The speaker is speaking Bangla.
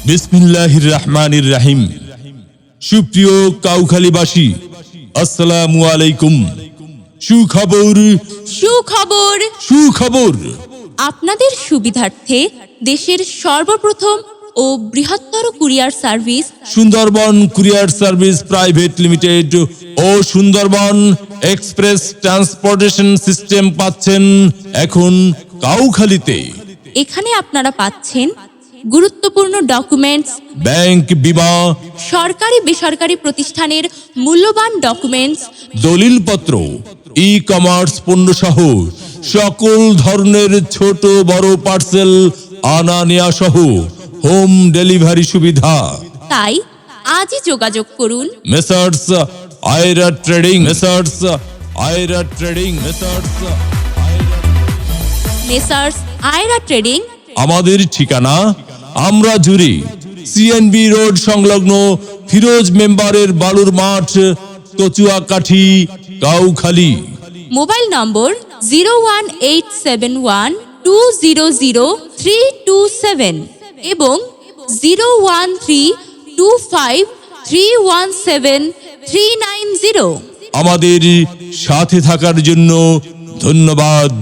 বিসমিল্লাহির রহমানির রহিম। সুপ্রিয় কাউখালীবাসী, আসসালামু আলাইকুম। সুখবর সুখবর সুখবর আপনাদের সুবিধার্থে দেশের সর্বপ্রথম ও বৃহত্তর courier service Sundarban courier service private limited ও সুন্দরবন এক্সপ্রেস ট্রান্সপোর্টেশন সিস্টেম পাচ্ছেন এখন কাউখালীতে। এখানে আপনারা পাচ্ছেন গুরুত্বপূর্ণ ডকুমেন্টস, ব্যাংক, বিমা, সরকারি বেসরকারি প্রতিষ্ঠানের মূল্যবান ডকুমেন্টস, দলিলপত্র, ই কমার্স পণ্য সহ সকল ধরনের ছোট বড় পার্সেল আনা নেয়া সহ হোম ডেলিভারি সুবিধা। তাই আজই যোগাযোগ করুন messrs Ayra trading, messrs Ayra trading, messrs messrs Ayra trading. আমাদের ঠিকানা আমরা জুড়ি সিএনবি রোড সংলগ্ন ফিরোজ মেম্বারের বালুর মাঠ, কচুয়াকাঠি, কাউখালী। মোবাইল নম্বর 01871200327 এবং 01325317390। আমাদের সাথে থাকার জন্য ধন্যবাদ।